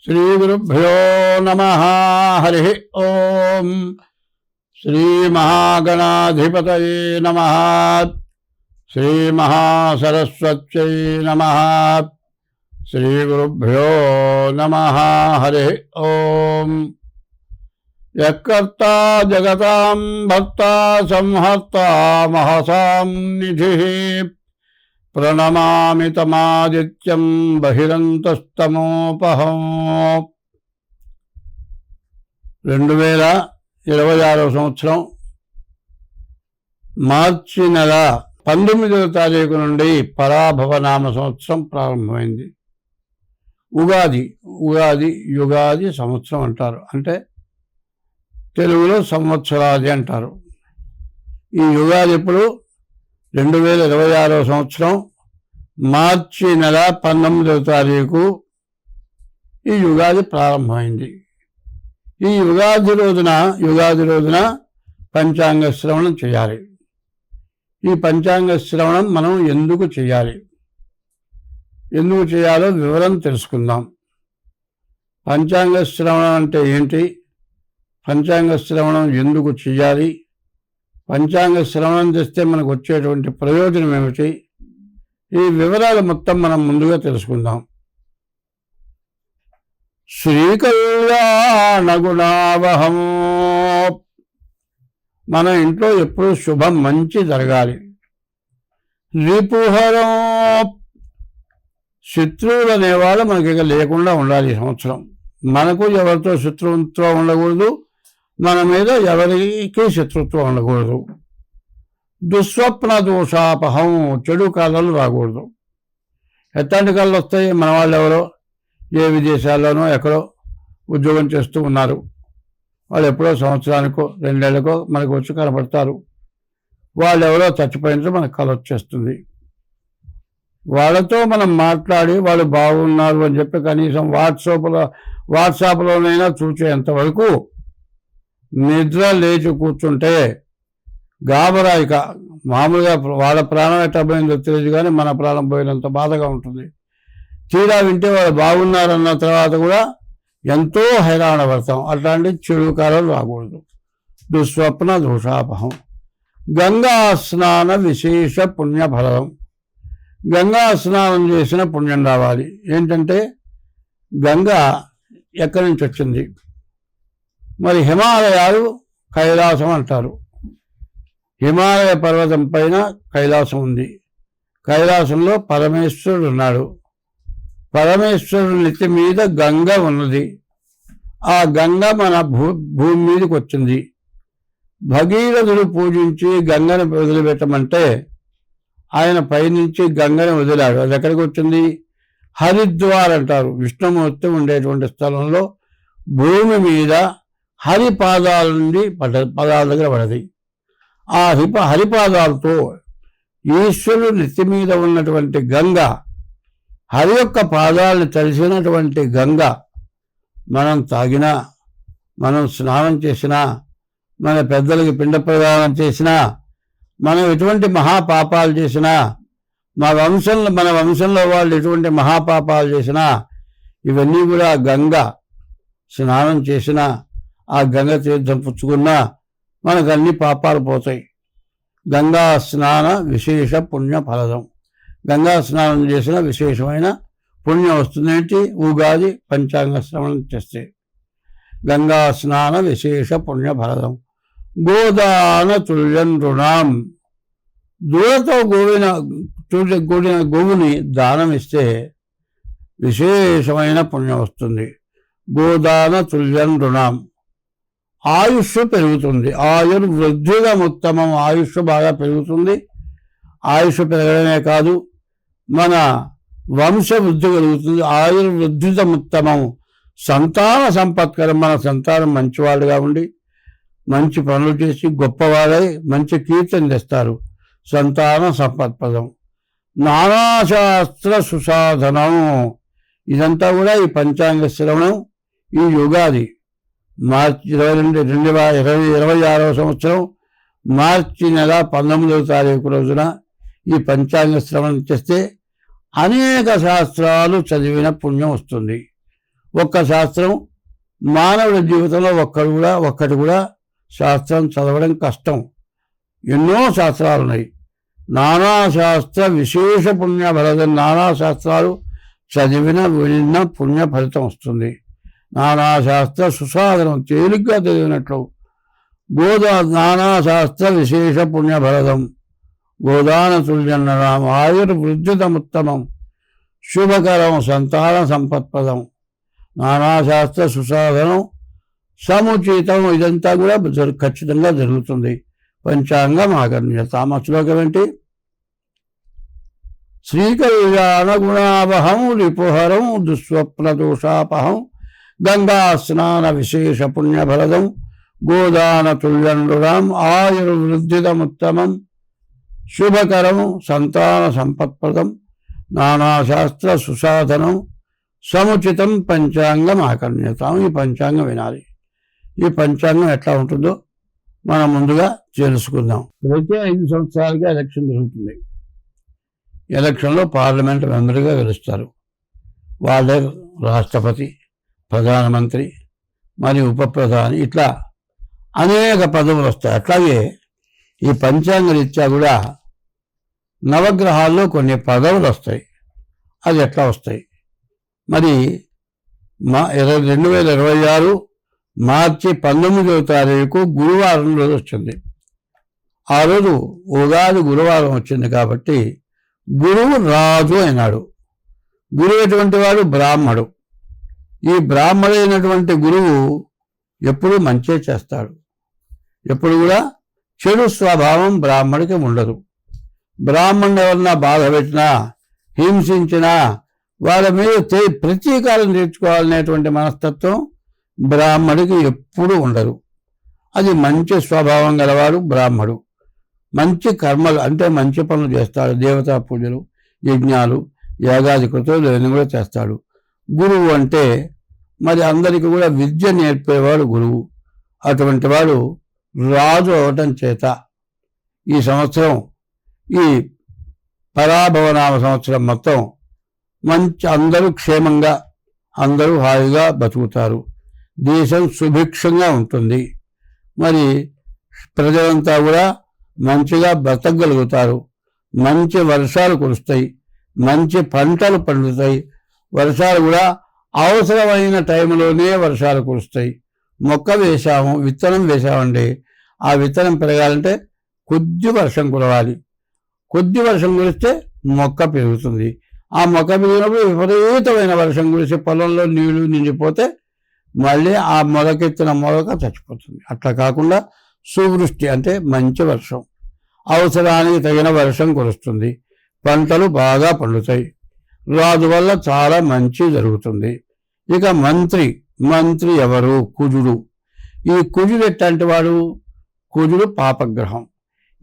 శ్రీగురుభ్యో నమః. హరి ఓం. శ్రీమహాగణాధిపతయే నమః. శ్రీమహాసరస్వత్యై నమః. శ్రీగురుభ్యో నమః. హరి ఓం. యకర్తా జగతాం భర్తా సంహర్తా మహసాం నిధిః ప్రణమామి తమాదిత్యం బహిరంతస్తమోపహం. 2026 సంవత్సరం మార్చి నెల 19వ తారీఖు నుండి పరాభవనామ సంవత్సరం ప్రారంభమైంది. యుగాది సంవత్సరం అంటారు. అంటే తెలుగులో సంవత్సరాది అంటారు. ఈ యుగాది ఇప్పుడు 2026 సంవత్సరం మార్చి నెల 19వ తారీఖు ఈ యుగాది ప్రారంభమైంది. ఈ యుగాది రోజున పంచాంగ శ్రవణం చేయాలి. ఈ పంచాంగ శ్రవణం మనం ఎందుకు చేయాలో వివరం తెలుసుకుందాం. పంచాంగ శ్రవణం అంటే ఏంటి, పంచాంగ శ్రవణం ఎందుకు చేయాలి, పంచాంగ శ్రవణం చేస్తే మనకు వచ్చేటువంటి ప్రయోజనం ఏమిటి, ఈ వివరాలు మొత్తం మనం ముందుగా తెలుసుకుందాం. శ్రీకళ్యాణ గుణావహం. మన ఇంట్లో ఎప్పుడు శుభం మంచి జరగాలి. రిపుహరం. శత్రువులు అనేవాళ్ళు మనకి ఇక లేకుండా ఉండాలి. ఈ సంవత్సరం మనకు ఎవరితో శత్రుత్వం ఉండకూడదు, మన మీద ఎవరికి శత్రుత్వం ఉండకూడదు. దుస్వప్న దోషాపహం. చెడు కాలాలు రాకూడదు. ఎట్లాంటి కాళ్ళు వస్తాయి? మన వాళ్ళు ఎవరో ఏ విదేశాల్లోనో ఎక్కడో ఉద్యోగం చేస్తూ ఉన్నారు. వాళ్ళు ఎప్పుడో సంవత్సరానికో 2 ఏళ్ళకో మనకు వచ్చి కనపడతారు. వాళ్ళు ఎవరో చచ్చిపోయినట్టు మనకు కళ వచ్చేస్తుంది. వాళ్ళతో మనం మాట్లాడి వాళ్ళు బాగున్నారు అని చెప్పి కనీసం వాట్సాప్లోనైనా చూసేంతవరకు నిద్ర లేచి కూర్చుంటే గాబరాయిక. మామూలుగా వాళ్ళ ప్రాణం ఎట్లా పోయిందో తెలియదు, కానీ మన ప్రాణం పోయినంత బాధగా ఉంటుంది. తీరా వింటే వాళ్ళు బాగున్నారన్న తర్వాత కూడా ఎంతో హైరాణ పడతాం. అట్లాంటి చెడు కాలం రాకూడదు. దుస్వప్న దోషాపహం. గంగా స్నాన విశేష పుణ్యఫలం. గంగా స్నానం చేసిన పుణ్యం రావాలి. ఏంటంటే గంగా ఎక్కడి నుంచి వచ్చింది? మరి హిమాలయాలు కైలాసం అంటారు. హిమాలయ పర్వతం పైన కైలాసం ఉంది. కైలాసంలో పరమేశ్వరుడు ఉన్నాడు. పరమేశ్వరుడి నెత్తి మీద గంగ ఉన్నది. ఆ గంగ మన భూమి మీదకి వచ్చింది. భగీరథుడు పూజించి గంగను వదిలిపెట్టమంటే ఆయన పైనుంచి గంగని వదిలాడు. అది ఎక్కడికి వచ్చింది? హరిద్వార్ అంటారు. విష్ణుమూర్తి ఉండేటువంటి స్థలంలో భూమి మీద హరిపాదాల నుండి పదాల దగ్గర పడది. ఆ హరిపాదాలతో ఈశ్వరుడు నెత్తి మీద ఉన్నటువంటి గంగ, హరి యొక్క పాదాలను తడిసినటువంటి గంగ మనం తాగినా, మనం స్నానం చేసినా, మన పెద్దలకి పిండ ప్రదానం చేసినా, మనం ఎటువంటి మహాపాపాలు చేసినా, మన వంశంలో వాళ్ళు ఎటువంటి మహాపాపాలు చేసినా, ఇవన్నీ కూడా గంగ స్నానం చేసినా, ఆ గంగ తీర్థం పుచ్చుకున్నా మనకు అన్ని పాపాలు పోతాయి. గంగా స్నాన విశేష పుణ్య ఫలదం. గంగా స్నానం చేసిన విశేషమైన పుణ్యం వస్తుందేంటి? ఉగాది పంచాంగ శ్రవణం చేస్తే. గంగా స్నాన విశేష పుణ్య ఫలదం. గోదాన తుల్యం రుణాం. దూడతో కూడిన గోవుని దానం ఇస్తే విశేషమైన పుణ్యం వస్తుంది. గోదాన తుల్యం రుణాం. ఆయుష్ పెరుగుతుంది. ఆయుర్వృద్ధిగా ఉత్తమం. ఆయుష్ బాగా పెరుగుతుంది. ఆయుష్ పెరగడమే కాదు, మన వంశవృద్ధి కలుగుతుంది. ఆయుర్వృద్ధిత ఉత్తమం. సంతాన సంపత్కరం. మన సంతానం మంచివాడుగా ఉండి మంచి పనులు చేసి గొప్పవాడై మంచి కీర్తన తెస్తారు. సంతాన సంపత్పదం. నానాశాస్త్ర సుసాధనం. ఇదంతా కూడా ఈ పంచాంగ శ్రవణం. ఈ యుగాది మార్చి 2026 సంవత్సరం మార్చి నెల 19వ తారీఖు రోజున ఈ పంచాంగ శ్రవణం చేస్తే అనేక శాస్త్రాలు చదివిన పుణ్యం వస్తుంది. ఒక్క శాస్త్రం మానవుడి జీవితంలో ఒక్కటి కూడా శాస్త్రం చదవడం కష్టం. ఎన్నో శాస్త్రాలు ఉన్నాయి. నానా శాస్త్ర విశేష పుణ్య ఫలితం. నానా శాస్త్రాలు చదివిన విన్న పుణ్య ఫలితం వస్తుంది. నానా శాస్త్ర సుసాధనం తేలిగ్గా చదివినట్లు. నానా శాస్త్ర విశేష పుణ్య ఫలదం గోదాన తుల్యన్నరాం ఆయుర్వృద్ధితముత్తమం శుభకరం సంతాన సంపత్పదం. నానాశాస్త్ర సుసాధనం సముచితం ఇదంతా కూడా ఖచ్చితంగా జరుగుతుంది. పంచాంగం ఆకర్ణ్యత. మా శ్లోకం ఏంటి? శ్రీకళ్యాణగుణావహం రిపుహరం దుస్వప్నదోషాపహం గంగా స్నాన విశేష పుణ్యఫలదం గోదాన తుల్యండురాం ఆయుర్వృద్ధితముత్తమం శుభకరం సంతాన సంపత్ప్రదం నానాశాస్త్ర సుసాధనం సముచితం పంచాంగం ఆకర్ణ్యతాం. ఈ పంచాంగం వినాలి. ఈ పంచాంగం ఎట్లా ఉంటుందో మనం ముందుగా తెలుసుకుందాం. ప్రతి 5 సంవత్సరాలుగా ఎలక్షన్ జరుగుతుంది. ఎలక్షన్లో పార్లమెంట్ మెంబర్గా గెలుస్తారు. వాళ్ళే రాష్ట్రపతి, ప్రధానమంత్రి, మరియు ఉప ప్రధాని, ఇట్లా అనేక పదవులు వస్తాయి. అట్లాగే ఈ పంచాంగ రీత్యా కూడా నవగ్రహాల్లో కొన్ని పదవులు వస్తాయి. అది ఎట్లా వస్తాయి? మరి 2026 మార్చి 19వ తారీఖు గురువారం రోజు వచ్చింది. ఆ రోజు ఉగాది గురువారం వచ్చింది కాబట్టి గురువు రాజు అయినాడు. గురువు ఎటువంటి వాడు? బ్రాహ్మడు. ఈ బ్రాహ్మడైనటువంటి గురువు ఎప్పుడు మంచే చేస్తాడు. ఎప్పుడు కూడా చెడు స్వభావం బ్రాహ్మడికి ఉండదు. బ్రాహ్మణుడు ఎవరన్నా బాధ పెట్టినా, హింసించినా వాళ్ళ మీద ప్రతీకారం తీర్చుకోవాలనేటువంటి మనస్తత్వం బ్రాహ్మడికి ఎప్పుడూ ఉండదు. అది మంచి స్వభావం గలవాడు బ్రాహ్మడు. మంచి కర్మలు అంటే మంచి పనులు చేస్తాడు. దేవతా పూజలు, యజ్ఞాలు, యాగాది కృతులు ఇవన్నీ కూడా చేస్తాడు. గురువు అంటే మరి అందరికీ కూడా విద్య నేర్పేవాడు గురువు. అటువంటి వాడు రాజు అవటం చేత ఈ సంవత్సరం, ఈ పరాభవనామ సంవత్సరం మొత్తం అందరూ క్షేమంగా, అందరూ హాయిగా బతుకుతారు. దేశం సుభిక్షంగా ఉంటుంది. మరి ప్రజలంతా కూడా మంచిగా బ్రతకగలుగుతారు. మంచి వర్షాలు కురుస్తాయి. మంచి పంటలు పండుతాయి. వర్షాలు కూడా అవసరమైన టైంలోనే వర్షాలు కురుస్తాయి. మొక్క వేశాము, విత్తనం వేశామండి. ఆ విత్తనం పెరగాలంటే కొద్ది వర్షం కురవాలి. కొద్ది వర్షం కురిస్తే మొక్క పెరుగుతుంది. ఆ మొక్క పెరిగినప్పుడు విపరీతమైన వర్షం కురిసి పొలంలో నీళ్లు నిండిపోతే మళ్ళీ ఆ మొలకెత్తిన మొలక చచ్చిపోతుంది. అట్లా కాకుండా సువృష్టి అంటే మంచి వర్షం, అవసరానికి తగిన వర్షం కురుస్తుంది. పంటలు బాగా పండుతాయి. రాజు వల్ల చాలా మంచి జరుగుతుంది. ఇక మంత్రి ఎవరు? కుజుడు. ఈ కుజుడు ఎట్లాంటి వాడు? కుజుడు పాపగ్రహం.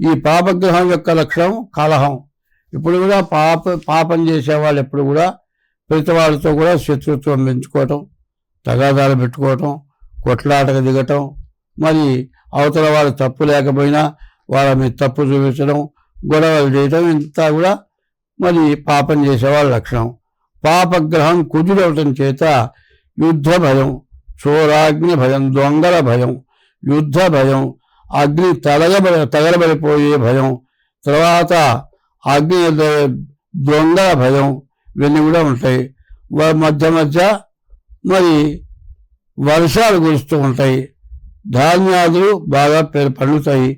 ఈ పాపగ్రహం యొక్క లక్షణం కలహం. ఇప్పుడు కూడా పాపం చేసేవాళ్ళు ఎప్పుడు కూడా ప్రతి వాళ్ళతో కూడా శత్రుత్వం పెంచుకోవటం, తగాదాలు పెట్టుకోవటం, కొట్లాటకు దిగటం, మరి అవతల వాళ్ళు తప్పు లేకపోయినా వాళ్ళ మీద తప్పు చూపించడం, గొడవలు చేయటం, ఇంత కూడా మరి పాపం చేసేవాళ్ళ లక్షణం. పాపగ్రహం కుజుడవటం చేత యుద్ధ భయం, చోరాగ్ని భయం, దొంగల భయం, యుద్ధ భయం, అగ్ని తగలబడిపోయే భయం, తర్వాత అగ్ని దొంగల భయం, ఇవన్నీ కూడా ఉంటాయి. మధ్య మరి వర్షాలు కురుస్తూ ఉంటాయి. ధాన్యాలు బాగా పండుతాయి.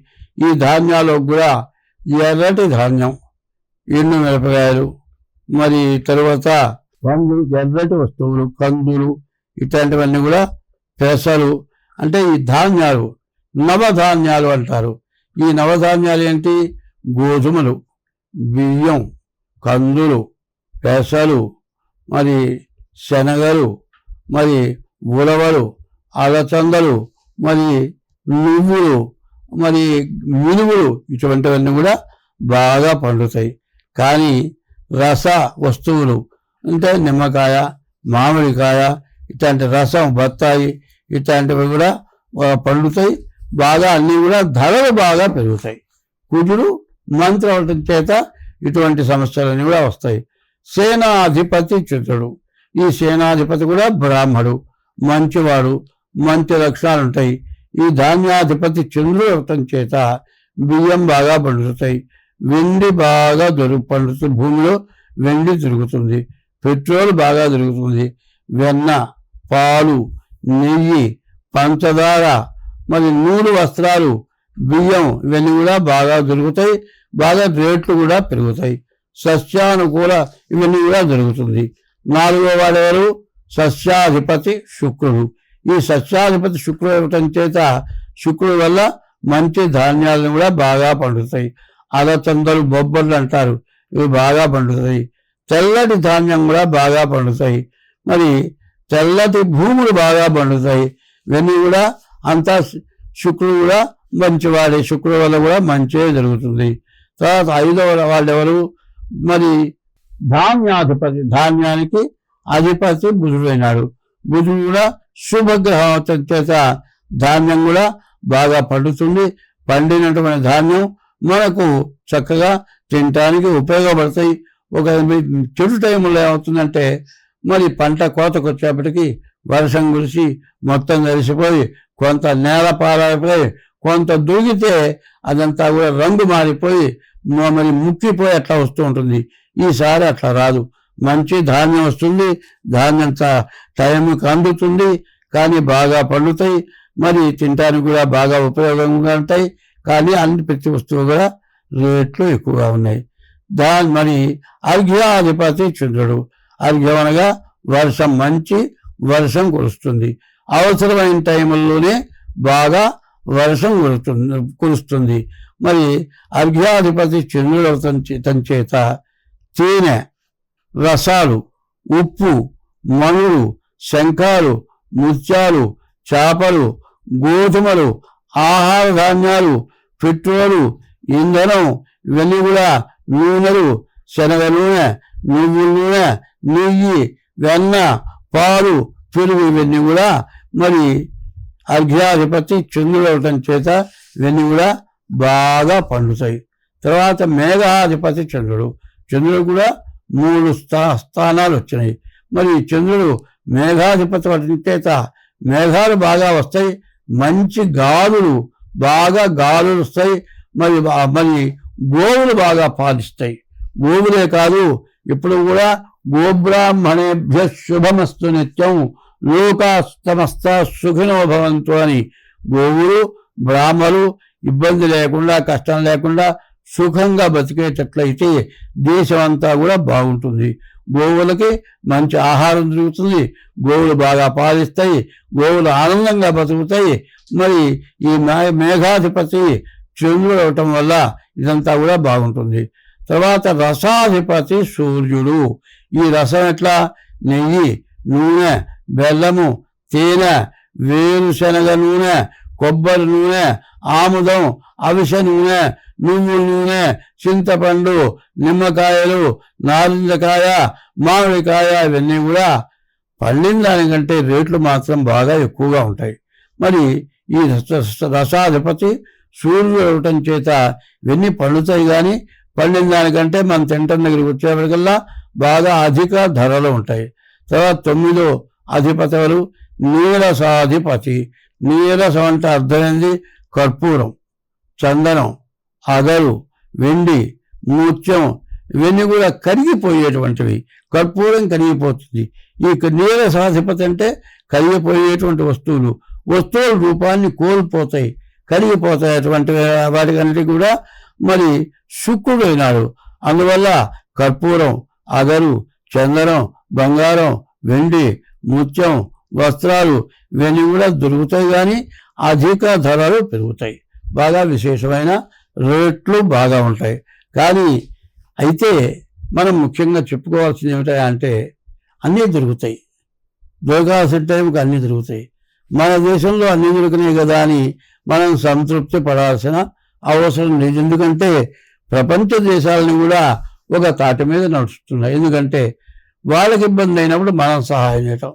ఈ ధాన్యాలకు కూడా ఎర్రటి ధాన్యం, ఎండు మిరపకాయలు, మరి తరువాత ఎర్రటి వస్తువులు, కందులు, ఇట్లాంటివన్నీ కూడా పెసలు, అంటే ఈ ధాన్యాలు నవధాన్యాలు అంటారు. ఈ నవధాన్యాలు ఏంటి? గోధుమలు, బియ్యం, కందులు, పెసలు, మరి శనగలు, మరి ఉలవలు, అలచందలు, మరి నువ్వులు, మరి మినుములు, ఇటువంటివన్నీ కూడా బాగా పండుతాయి. కానీ రస వస్తువులు అంటే నిమ్మకాయ, మామిడికాయ, ఇట్లాంటి రసం, బత్తాయి, ఇట్లాంటివి కూడా పండుతాయి బాగా. అన్నీ కూడా ధరలు బాగా పెరుగుతాయి. కుజుడు మంత్రి అవటం చేత ఇటువంటి సమస్యలన్నీ కూడా వస్తాయి. సేనాధిపతి చిత్రుడు. ఈ సేనాధిపతి కూడా బ్రాహ్మడు, మంచివాడు, మంచి లక్షణాలు ఉంటాయి. ఈ ధాన్యాధిపతి చంద్రుడు అవటం చేత బియ్యం బాగా పండుతాయి, వెండి బాగా పండుతుంది, భూమిలో వెండి దొరుకుతుంది, పెట్రోల్ బాగా దొరుకుతుంది, వెన్న, పాలు, నెయ్యి, పంచదార, మరి నూలు, వస్త్రాలు, బియ్యం ఇవన్నీ కూడా బాగా దొరుకుతాయి. బాగా రేట్లు కూడా పెరుగుతాయి. సస్యానుకూల ఇవన్నీ కూడా జరుగుతుంది. 4వ వాడెవరు? సస్యాధిపతి శుక్రుడు. ఈ సస్యాధిపతి శుక్రుడు ఇవ్వటం చేత శుక్రుడు వల్ల మంచి ధాన్యాలను కూడా బాగా పండుతాయి. అలచందలు, బొబ్బర్లు అంటారు, ఇవి బాగా పండుతాయి. తెల్లటి ధాన్యం కూడా బాగా పండుతాయి. మరి తెల్లటి భూములు బాగా పండుతాయి. ఇవన్నీ కూడా అంతా శుక్రుడు కూడా మంచివాడే, శుక్రుడు వల్ల కూడా మంచిగా జరుగుతుంది. తర్వాత 5వ వాళ్ళెవరు? మరి ధాన్యాధిపతి, ధాన్యానికి అధిపతి బుధుడైనాడు. బుధుడు కూడా శుభగ్రహం చేత ధాన్యం కూడా బాగా పండుతుంది. పండినటువంటి ధాన్యం మనకు చక్కగా తినటానికి ఉపయోగపడతాయి. ఒక చెడు టైంలో ఏమవుతుందంటే మరి పంట కోతకు వచ్చేప్పటికీ వర్షం కురిసి మొత్తం కలిసిపోయి కొంత నేల పారైపోయి కొంత దూగితే అదంతా కూడా రంగు మారిపోయి మరి ముక్కిపోయి అట్లా వస్తూ ఉంటుంది. ఈసారి అట్లా రాదు, మంచి ధాన్యం వస్తుంది. ధాన్యం టైంకి అందుతుంది, కానీ బాగా పండుతాయి. మరి తినడానికి కూడా బాగా ఉపయోగంగా ఉంటాయి. కానీ అన్ని ప్రతి వస్తువు కూడా రేట్లు ఎక్కువగా ఉన్నాయి. మరి అర్ఘ్యాధిపతి చంద్రుడు. అర్ఘ్యం అనగా వర్షం, మంచి వర్షం కురుస్తుంది. అవసరమైన టైంలోనే బాగా వర్షం కురుస్తుంది. మరి అర్ఘ్యాధిపతి చంద్రుడు తన చేత తేనె, రసాలు, ఉప్పు, మణులు, శంఖాలు, ముత్యాలు, చేపలు, గోధుమలు, ఆహార ధాన్యాలు, పెట్రోలు, ఇంధనం, ఇవన్నీ కూడా నూనెలు, శనగ నూనె, నువ్వుల నూనె, నెయ్యి, వెన్న, పాలు, పెరుగు, ఇవన్నీ కూడా మరి అర్ఘ్యాధిపతి చంద్రుడు అవటం చేత ఇవన్నీ కూడా బాగా పండుతాయి. తర్వాత మేఘాధిపతి చంద్రుడు. చంద్రుడు కూడా 3 స్థానాలు వచ్చినాయి. మరి చంద్రుడు మేఘాధిపతి అవటం చేత మేఘాలు బాగా వస్తాయి, మంచి గాలులు వస్తాయి. మరి గోవులు బాగా పాలిస్తాయి. గోవులే కాదు, ఇప్పుడు కూడా గోబ్రాహ్మణేభ్య శుభమస్తు నిత్యం లోకాస్తమస్త సుఖినో భవంతు అని గోవులు, బ్రాహ్మలు ఇబ్బంది లేకుండా, కష్టం లేకుండా సుఖంగా బతికేటట్లయితే దేశం అంతా కూడా బాగుంటుంది. గోవులకి మంచి ఆహారం దొరుకుతుంది, గోవులు బాగా పాలిస్తాయి, గోవులు ఆనందంగా బతుకుతాయి. మరి ఈ మేఘాధిపతి చంద్రుడు అవటం వల్ల ఇదంతా కూడా బాగుంటుంది. తర్వాత రసాధిపతి సూర్యుడు. ఈ రసం ఎట్లా? నెయ్యి, నూనె, బెల్లము, తేనె, వేరుశనగ నూనె, కొబ్బరి నూనె, ఆముదం, అవిసె నూనె, నువ్వుల నూనె, చింతపండు, నిమ్మకాయలు, నారింజకాయ, మామిడికాయ, ఇవన్నీ కూడా పండిన దానికంటే రేట్లు మాత్రం బాగా ఎక్కువగా ఉంటాయి. మరి ఈ రసాధిపతి సూర్యుడు అవటం చేత ఇవన్నీ పండుతాయి. కానీ పండిన దానికంటే మనం తింటం దగ్గరికి వచ్చేప్పటికల్లా బాగా అధిక ధరలు ఉంటాయి. తర్వాత 9వ అధిపతి ఎవరు? నీరసాధిపతి. నీరసం అంటే అర్థమైంది కర్పూరం, చందనం, అగరు, వెండి, ముత్యం, ఇవన్నీ కూడా కరిగిపోయేటువంటివి. కర్పూరం కరిగిపోతుంది. ఈ నీరసాధిపతి అంటే కరిగిపోయేటువంటి వస్తువుల రూపాన్ని కోల్పోతాయి, కరిగిపోతాయి. అటువంటి వాటికన్నిటికీ కూడా మరి శుక్రుడు అయినాడు. అందువల్ల కర్పూరం, అగరు, చందనం, బంగారం, వెండి, ముత్యం, వస్త్రాలు ఇవన్నీ కూడా దొరుకుతాయి. కానీ అధిక ధరలు పెరుగుతాయి, బాగా విశేషమైన రేట్లు బాగా ఉంటాయి. కానీ అయితే మనం ముఖ్యంగా చెప్పుకోవాల్సింది ఏమిటంటే అన్నీ దొరుకుతాయి, దొరకాల్సిన టైంకి అన్నీ దొరుకుతాయి. మన దేశంలో అన్నీ దొరికినాయి కదా అని మనం సంతృప్తి పడాల్సిన అవసరం లేదు. ఎందుకంటే ప్రపంచ దేశాలను కూడా ఒక తాటి మీద నడుస్తున్నాయి. ఎందుకంటే వాళ్ళకి ఇబ్బంది అయినప్పుడు మనం సహాయం చేయటం,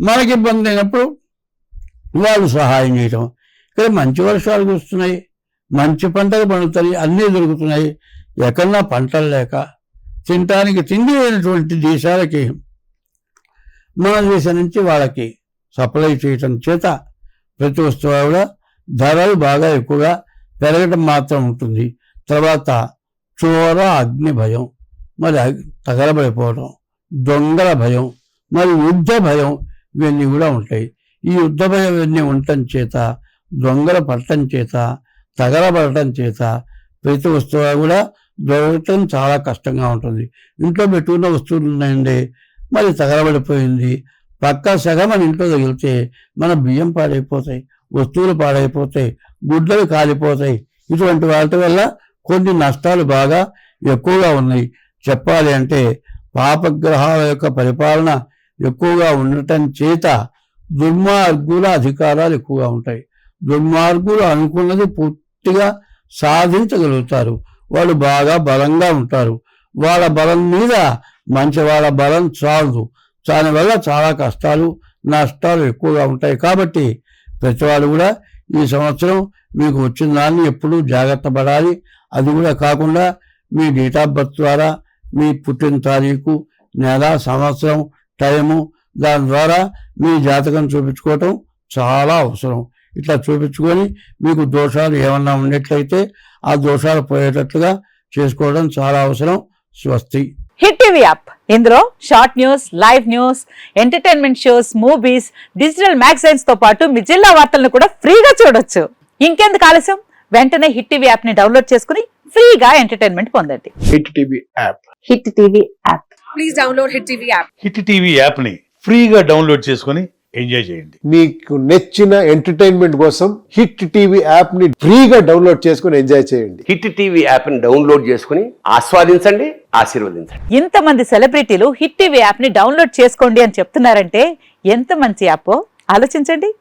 మనకి ఇబ్బంది అయినప్పుడు వాళ్ళు సహాయం చేయటం. ఇక్కడ మంచి వర్షాలు కురుస్తున్నాయి, మంచి పంటలు పండుతాయి, అన్నీ దొరుకుతున్నాయి. ఎక్కడన్నా పంటలు లేక తినటానికి తిండి లేనటువంటి దేశాలకి మన దేశం నుంచి వాళ్ళకి సప్లై చేయటం చేత ప్రతి వస్తువు కూడా ధరలు బాగా ఎక్కువగా పెరగటం మాత్రం ఉంటుంది. తర్వాత చోర అగ్ని భయం, మరి తగలబడిపోవడం, దొంగల భయం, మరి యుద్ధ భయం, ఇవన్నీ కూడా ఉంటాయి. ఈ యుద్ధ భయం ఇవన్నీ ఉండటం చేత, దొంగల పడటం చేత, తగలబడటం చేత ప్రతి వస్తువు కూడా దొరకటం చాలా కష్టంగా ఉంటుంది. ఇంట్లో పెట్టుకున్న వస్తువులు ఉన్నాయండి, మరి తగలబడిపోయింది, పక్క సగం మన ఇంట్లో తగిలితే మన బియ్యం పాడైపోతాయి, వస్తువులు పాడైపోతాయి, గుడ్డలు కాలిపోతాయి. ఇటువంటి వాటి వల్ల కొన్ని నష్టాలు బాగా ఎక్కువగా ఉన్నాయి. చెప్పాలి అంటే పాపగ్రహాల యొక్క పరిపాలన ఎక్కువగా ఉండటం చేత దుర్మార్గుల అధికారాలు ఎక్కువగా ఉంటాయి. దుర్మార్గులు అనుకున్నది పూర్తిగా సాధించగలుగుతారు. వాళ్ళు బాగా బలంగా ఉంటారు. వాళ్ళ బలం మీద మంచి వాళ్ళ బలం చాలదు. దానివల్ల చాలా కష్టాలు నష్టాలు ఎక్కువగా ఉంటాయి. కాబట్టి ప్రతివాడు కూడా ఈ సంవత్సరం మీకు వచ్చిన దాన్ని ఎప్పుడూ జాగ్రత్త పడాలి. అది కూడా కాకుండా మీ డేట్ ఆఫ్ బర్త్ ద్వారా మీ పుట్టిన తారీఖు, నెల, సంవత్సరం, టైము, దాని ద్వారా మీ జాతకం చూపించుకోవటం చాలా అవసరం. ఇట్లా చూపించుకొని మీకు దోషాలు ఏమన్నా ఉన్నట్లయితే ఆ దోషాలు పోయేటట్లుగా చేసుకోవడం చాలా అవసరం. స్వస్తి. హిట్ టీవీ యాప్, ఇందులో short news, live news, entertainment shows, movies, digital magazines తో పాటు మీ జిల్లా వార్తలను కూడా ఫ్రీగా చూడొచ్చు. ఇంకెందుకు ఆలస్యం, వెంటనే హిట్ టీవీ యాప్ ని డౌన్లోడ్ చేసుకుని ఫ్రీగా ఎంటర్టైన్మెంట్ పొందండి. Hit TV app. Hit TV app. Please download hit TV app. Hit TV app ని ఫ్రీగా డౌన్లోడ్ చేసుకొని ఎంజాయ్ చేయండి. మీకు నచ్చిన ఎంటర్టైన్మెంట్ కోసం హిట్ టీవీ యాప్ ని ఫ్రీగా డౌన్లోడ్ చేసుకొని ఎంజాయ్ చేయండి. హిట్ టీవీ యాప్ ని డౌన్లోడ్ చేసుకుని ఆస్వాదించండి, ఆశీర్వదించండి. ఇంతమంది సెలబ్రిటీలు హిట్ టీవీ యాప్ ని డౌన్లోడ్ చేసుకోండి అని చెప్తున్నారంటే ఎంత మంచి యాప్ ఆలోచించండి.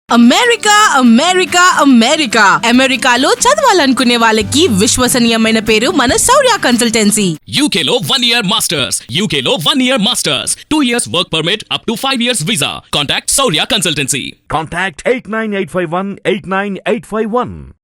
అమెరికా అమెరికా అమెరికా అమెరికాలో చదవాలనుకునే వాళ్ళకి విశ్వసనీయమైన పేరు మన శౌర్య కన్సల్టెన్సీ. UK లో 1 year masters, UK లో 1 year masters, 2 years work permit up to 5 years visa. Contact Saurya Consultancy. Contact 89851 89851.